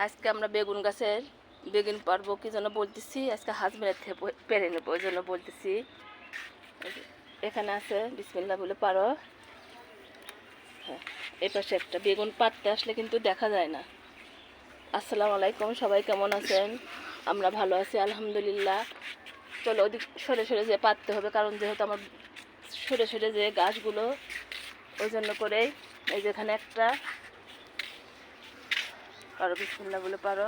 আজকে আমরা বেগুন গাছের বেগুন পারবো কি যেন বলতেছি, আজকে হাজবেন্ডের থেকে পেরে নেবো ওই জন্য বলতেছি। এখানে আছে, বিসমিল্লাহ বলে পারো। হ্যাঁ, এই পাশে একটা বেগুন পাড়তে আসলে কিন্তু দেখা যায় না। আসসালামু আলাইকুম, সবাই কেমন আছেন? আমরা ভালো আছি আলহামদুলিল্লাহ। চলো ওদিক সরে সরে যে পারতে হবে, কারণ যেহেতু আমার সরে সরে যে গাছগুলো, ওই জন্য করেই। এই যেখানে একটা পারো, বিসমিল্লাহ বলে পারো।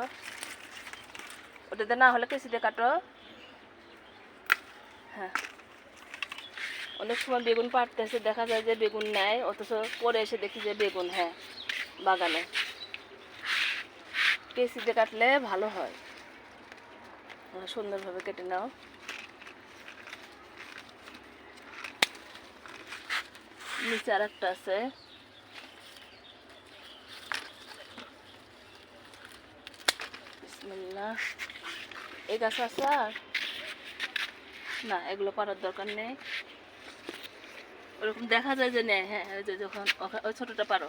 ওটাতে না হলে কেসিতে কাটো। হ্যাঁ, অনেক সময় বেগুন পাড়তে এসে দেখা যায় যে বেগুন নেয়, অথচ পরে এসে দেখি যে বেগুন হ্যাঁ বাগানে। কেসিতে কাটলে ভালো হয়, সুন্দরভাবে কেটে নাও। নিচে আর একটা আছে, বিসমিল্লাহ। এই গাছ আছে আর না, এগুলো পাড়ার দরকার নেই। ওরকম দেখা যায় যে নেয়, হ্যাঁ ওই যে যখন ওই ছোটোটা পারো,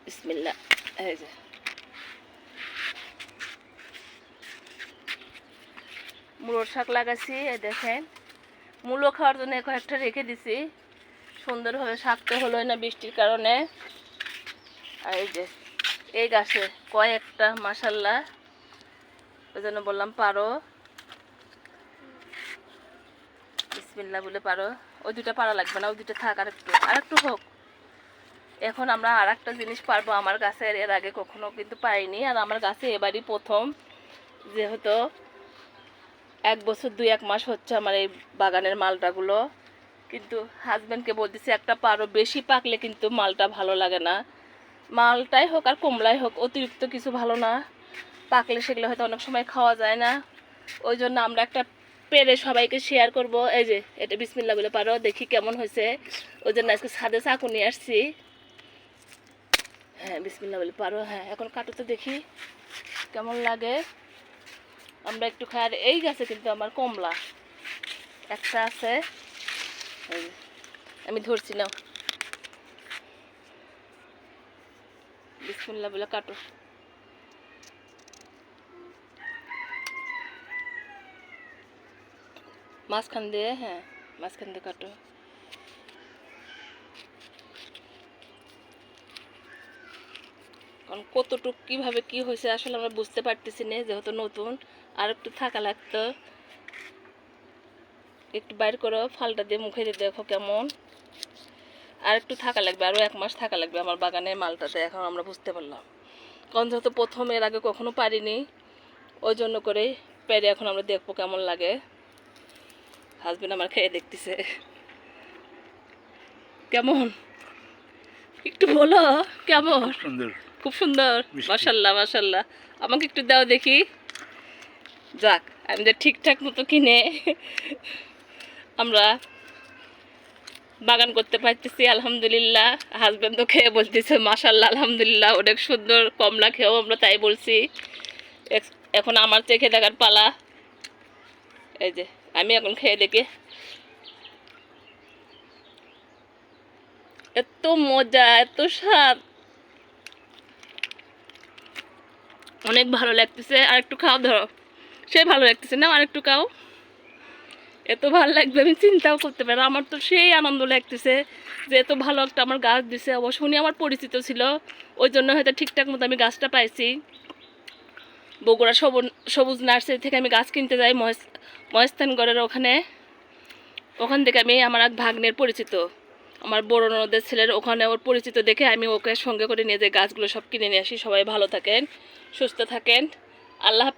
বিসমিল্লাহ। এই যে মূলোর শাক লাগাইছি, এই দেখেন। মূলো খাওয়ার জন্য কয়েকটা রেখে দিছি, সুন্দরভাবে শাকতে হলো না বৃষ্টির কারণে। আর এই যে এই গাছে কয়েকটা মাশাল্লাহ, ওই জন্য বললাম পারো, বিসমিল্লাহ বলে পারো। ওই দুটা পারা লাগবে না, ওই দুটো থাক, আরেকটু হোক। এখন আমরা আর একটা জিনিস পারবো, আমার গাছের এর আগে কখনো কিন্তু পাইনি, আর আমার গাছে এবারই প্রথম। যেহেতু 1 বছর 2-1 মাস হচ্ছে আমার এই বাগানের মালটাগুলো, কিন্তু হাজব্যান্ডকে বলতেছি একটা পারো, বেশি পাকলে কিন্তু মালটা ভালো লাগে না। মালটাই হোক আর কমলাই হোক, অতিরিক্ত কিছু ভালো না। পাকলে সেগুলো হয়তো অনেক সময় খাওয়া যায় না, ওই জন্য আমরা একটা পেরে সবাইকে শেয়ার করব। এই যে এটা বিসমিল্লাহ বলে পারো, দেখি কেমন হয়েছে। ওই জন্য আজকে ছাদে চাকু নিয়ে আসছি। হ্যাঁ, বিসমিল্লাহ বলে পারো। হ্যাঁ, এখন কাটো তো দেখি কেমন লাগে। আমরা একটু খাই। আর এই গাছে কিন্তু আমার কমলা একটা আছে, আমি ধরছি না। বিসমিল্লাহ বলে কাটো। মাঝখান দিয়ে, হ্যাঁ মাঝখান দিয়ে কাটো। কারণ কতটুক কীভাবে কি হয়েছে আসলে আমরা বুঝতে পারতেছি না, যেহেতু নতুন। আর একটু থাকা লাগতো। একটু বাইর করো, ফালটা দিয়ে মুখে দিয়ে দেখো কেমন। আর একটু থাকা লাগবে, আরও 1 মাস থাকা লাগবে আমার বাগানের মালটাতে, এখন আমরা বুঝতে পারলাম। কারণ যেহেতু প্রথম, এর আগে কখনো পারিনি, ওই জন্য করেই পেরে এখন আমরা দেখবো কেমন লাগে। হাজবেন্ড আমার খেয়ে দেখতেছে কেমন, একটু বলো কেমন। সুন্দর, খুব সুন্দর, মাশাল্লাহ মাশাল্লাহ। আমাকে একটু দাও দেখি। যাক, আমি যে ঠিকঠাক মতো কিনে আমরা বাগান করতে পারতেছি আলহামদুলিল্লাহ। হাজব্যান্ডও খেয়ে বলতেছে মাশাল্লাহ আলহামদুলিল্লাহ, অনেক সুন্দর। কমলা খেয়েও আমরা তাই বলছি। এখন আমার চেখে দেখার পালা। এই যে আমি এখন খেয়ে দেখি। এত মজা, এত স্বাদ, অনেক ভালো লাগতেছে। আর একটু খাও, ধরো সে ভালো লাগতেছে না, আর একটু খাও। এত ভালো লাগবে আমি চিন্তাও করতে পারি। আমার তো সেই আনন্দ লাগতেছে যে এত ভালো একটা আমার গাছ দিছে। অবশ্য উনি আমার পরিচিত ছিল, ওই জন্য হয়তো ঠিকঠাক মতো আমি গাছটা পাইছি। বগুড়া সবুজ নার্সারি থেকে আমি গাছ কিনতে যাই, মহেস্থানগড়ের ওখান থেকে আমি, আমার এক ভাগ্নের পরিচিত, আমার বড় ননদের ছেলের ওখানে ওর পরিচিত দেখে আমি ওকে সঙ্গে করে নিয়ে যাই, গাছগুলো সব কিনে নিয়ে আসি। সবাই ভালো থাকেন, সুস্থ থাকেন, আল্লাহ হাফেজ।